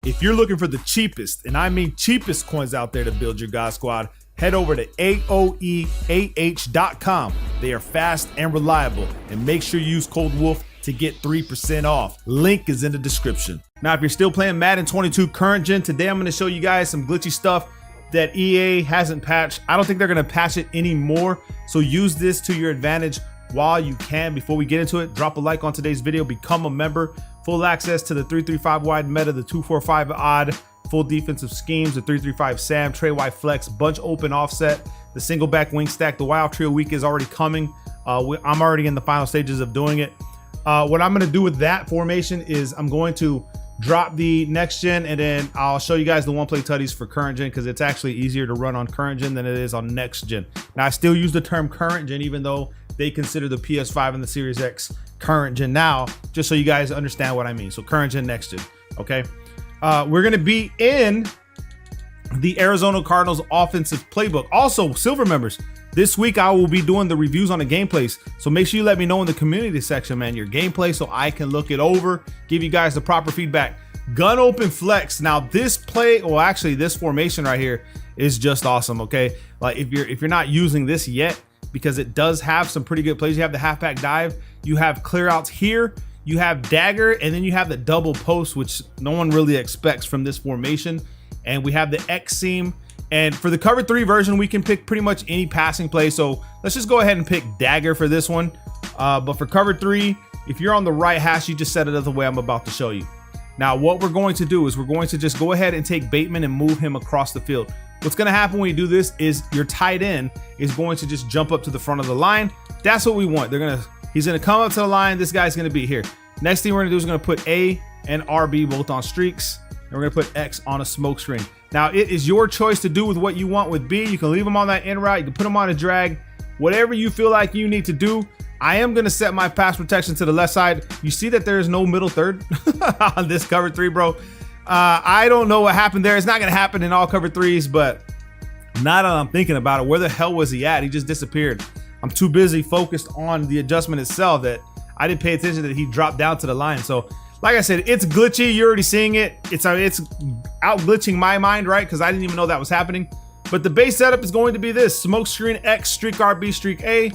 If you're looking for the cheapest, and I mean cheapest coins out there to build your God Squad, head over to aoeah.com. They are fast and reliable, and make sure you use code WOLF to get 3% off. Link is in the description. Now, if you're still playing Madden 22 current gen, today I'm going to show you guys some glitchy stuff that EA hasn't patched. I don't think they're going to patch it anymore, so use this to your advantage while you can. Before we get into it, drop a like on today's video, become a member, full access to the 335 wide meta, the 245 odd, full defensive schemes, the 335 Sam, Trey Y flex, bunch open offset, the single back wing stack. The wild trio week is already coming. I'm already in the final stages of doing it. What I'm going to do with that formation is I'm going to drop the next gen, and then I'll show you guys the one play tutties for current gen, because it's actually easier to run on current gen than it is on next gen. Now, I still use the term current gen, even though they consider the PS5 and the Series X current gen now, just so you guys understand what I mean. So current gen, next gen. Okay. We're going to be in the Arizona Cardinals offensive playbook. Also, silver members, this week I will be doing the reviews on the gameplays. So make sure you let me know in the community section, man, your gameplay, so I can look it over, give you guys the proper feedback. Gun open flex. Now this play, well, actually this formation right here is just awesome. Okay. Like if you're not using this yet, because it does have some pretty good plays. You have the halfback dive, you have clear outs here, you have dagger, and then you have the double post, which no one really expects from this formation. And we have the X seam. And for the cover 3 version, we can pick pretty much any passing play. So let's just go ahead and pick dagger for this one. But for cover 3, if you're on the right hash, you just set it the way I'm about to show you. Now, what we're going to do is we're going to just go ahead and take Bateman and move him across the field. What's going to happen when you do this is your tight end is going to just jump up to the front of the line. That's what we want. He's going to come up to the line. This guy's going to be here. Next thing we're going to do is going to put A and RB both on streaks. And we're going to put X on a smoke screen. Now, it is your choice to do with what you want with B. You can leave them on that in route. You can put them on a drag. Whatever you feel like you need to do. I am going to set my pass protection to the left side. You see that there is no middle third on this cover 3, bro. I don't know what happened there. It's not going to happen in all cover 3s, but now that I'm thinking about it, where the hell was he at? He just disappeared. I'm too busy focused on the adjustment itself that I didn't pay attention that he dropped down to the line. So like I said, it's glitchy. You're already seeing it. It's out glitching my mind, right? Because I didn't even know that was happening. But the base setup is going to be this: smoke screen X, streak RB, streak A,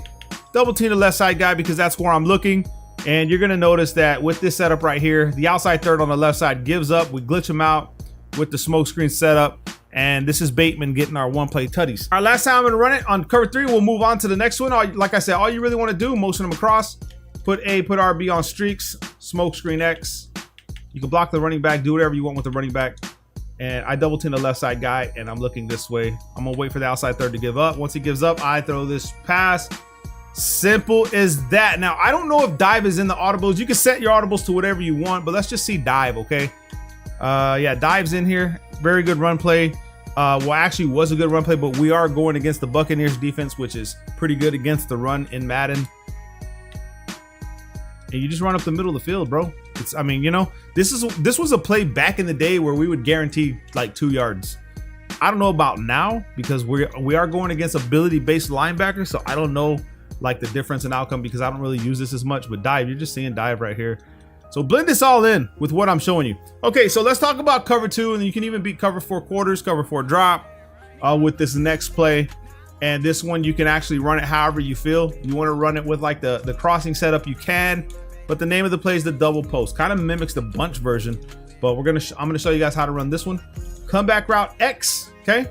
double team the left side guy, because that's where I'm looking. And you're going to notice that with this setup right here, the outside third on the left side gives up. We glitch him out with the smoke screen setup. And this is Bateman getting our one play tutties. All right, last time I'm going to run it on cover 3. We'll move on to the next one. Like I said, all you really want to do, motion them across, put A, put RB on streaks, smoke screen X. You can block the running back, do whatever you want with the running back. And I double team the left side guy, and I'm looking this way. I'm going to wait for the outside third to give up. Once he gives up, I throw this pass. Simple as that. Now, I don't know if dive is in the audibles. You can set your audibles to whatever you want, but let's just see dive, okay? Yeah, dive's in here. Very good run play. Well, actually was a good run play, but we are going against the Buccaneers defense, which is pretty good against the run in Madden. And you just run up the middle of the field, bro. I mean, you know, this was a play back in the day where we would guarantee like 2 yards. I don't know about now, because we are going against ability-based linebackers, so I don't know like the difference in outcome, because I don't really use this as much. But dive, you're just seeing dive right here. So blend this all in with what I'm showing you. Okay, so let's talk about cover 2, and you can even beat cover 4 quarters, cover 4 drop with this next play. And this one, you can actually run it however you feel. You want to run it with like the crossing setup, you can. But the name of the play is the double post. Kind of mimics the bunch version, but I'm gonna show you guys how to run this one. Comeback route X, okay?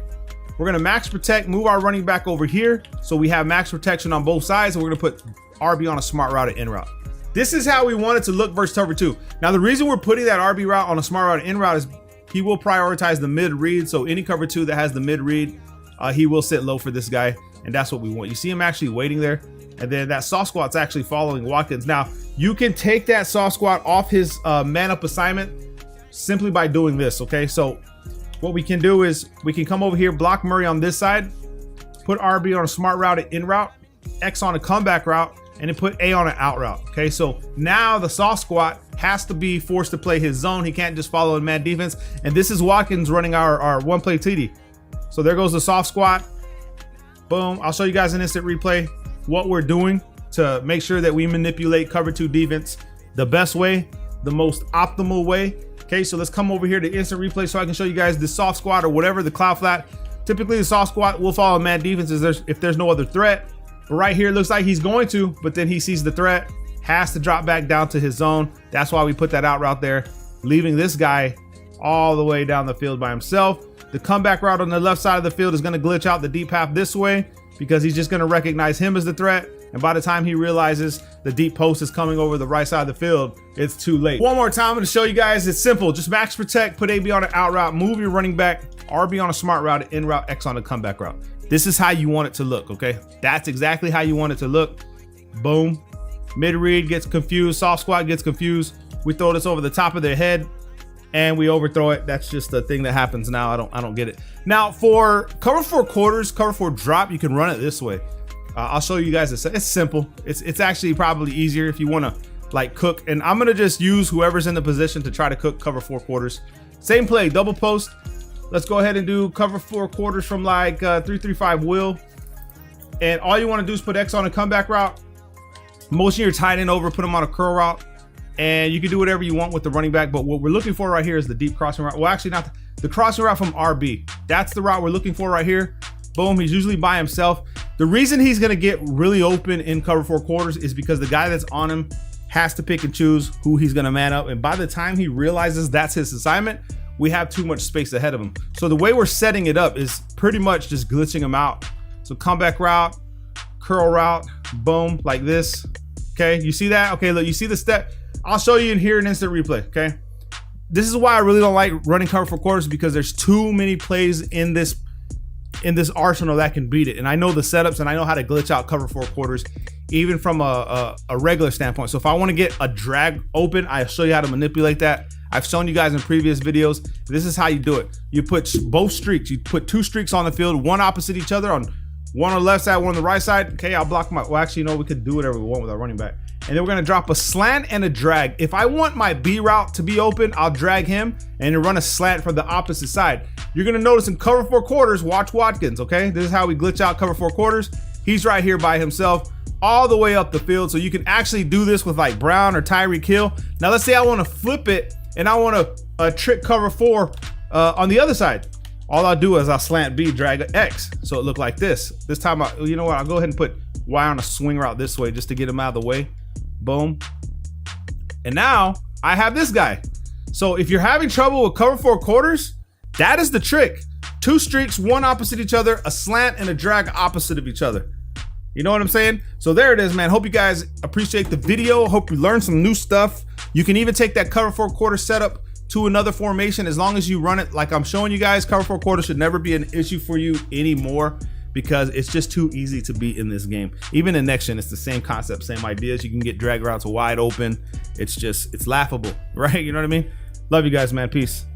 We're gonna max protect, move our running back over here, so we have max protection on both sides, and we're gonna put RB on a smart route at in route. This is how we want it to look versus cover 2. Now, the reason we're putting that RB route on a smart route at in route is he will prioritize the mid read. So any cover 2 that has the mid read, he will sit low for this guy, and that's what we want. You see him actually waiting there, and then that soft squat's actually following Watkins. Now, you can take that soft squat off his man up assignment simply by doing this, okay? So what we can do is we can come over here, block Murray on this side, put RB on a smart route at in route, X on a comeback route, and then put A on an out route, okay? So now the soft squat has to be forced to play his zone. He can't just follow in man defense. And this is Watkins running our one play TD. So there goes the soft squat. Boom. I'll show you guys an instant replay what we're doing to make sure that we manipulate cover 2 defense the best way, the most optimal way. Okay, so let's come over here to instant replay so I can show you guys the soft squat or whatever, the cloud flat. Typically the soft squat will follow man defenses if there's no other threat. But right here, it looks like he's going to, but then he sees the threat, has to drop back down to his zone. That's why we put that out route there, leaving this guy all the way down the field by himself. The comeback route on the left side of the field is going to glitch out the deep half this way because he's just going to recognize him as the threat. And by the time he realizes the deep post is coming over the right side of the field, it's too late. One more time, I'm going to show you guys. It's simple. Just max protect, put AB on an out route, move your running back, RB on a smart route, in route, X on a comeback route. This is how you want it to look, okay? That's exactly how you want it to look. Boom. Mid read gets confused. Soft squat gets confused. We throw this over the top of their head and we overthrow it. That's just the thing that happens now. I don't get it. Now for cover 4 quarters, cover 4 drop, you can run it this way. I'll show you guys this. It's simple. It's actually probably easier if you want to like cook. And I'm gonna just use whoever's in the position to try to cook cover 4 quarters. Same play, double post. Let's go ahead and do cover 4 quarters from like 3-3-5 will. And all you want to do is put X on a comeback route. Motion your tight end over, put him on a curl route. And you can do whatever you want with the running back. But what we're looking for right here is the deep crossing route. Well, actually not the crossing route from RB. That's the route we're looking for right here. Boom, he's usually by himself. The reason he's gonna get really open in cover 4 quarters is because the guy that's on him has to pick and choose who he's gonna man up. And by the time he realizes that's his assignment, we have too much space ahead of him. So the way we're setting it up is pretty much just glitching him out. So comeback route, curl route, boom, like this. Okay, you see that? Okay, look, you see the step. I'll show you in here in instant replay, okay? This is why I really don't like running cover 4 quarters, because there's too many plays in this arsenal that can beat it. And I know the setups and I know how to glitch out cover 4 quarters, even from a regular standpoint. So if I want to get a drag open, I'll show you how to manipulate that. I've shown you guys in previous videos. This is how you do it. You put both streaks. You put 2 streaks on the field, one opposite each other, on one on the left side, one on the right side. Okay, I'll block my, well, actually, no, we could do whatever we want with our running back. And then we're gonna drop a slant and a drag. If I want my B route to be open, I'll drag him and then run a slant from the opposite side. You're gonna notice in cover 4 quarters, watch Watkins, okay? This is how we glitch out cover 4 quarters. He's right here by himself, all the way up the field. So you can actually do this with like Brown or Tyreek Hill. Now let's say I wanna flip it and I wanna trick cover 4 on the other side. All I'll do is I'll slant B, drag X. So it looked like this. This time, you know what? I'll go ahead and put Y on a swing route this way just to get him out of the way. Boom. And now I have this guy. So if you're having trouble with cover 4 quarters, that is the trick. 2 streaks, one opposite each other, a slant and a drag opposite of each other. You know what I'm saying? So there it is, man. Hope you guys appreciate the video. Hope you learned some new stuff. You can even take that cover 4 quarter setup to another formation as long as you run it like I'm showing you guys. Cover 4 quarters should never be an issue for you anymore, because it's just too easy to beat in this game. Even in next gen, it's the same concept, same ideas. You can get drag routes wide open. It's laughable, right? You know what I mean? Love you guys, man. Peace.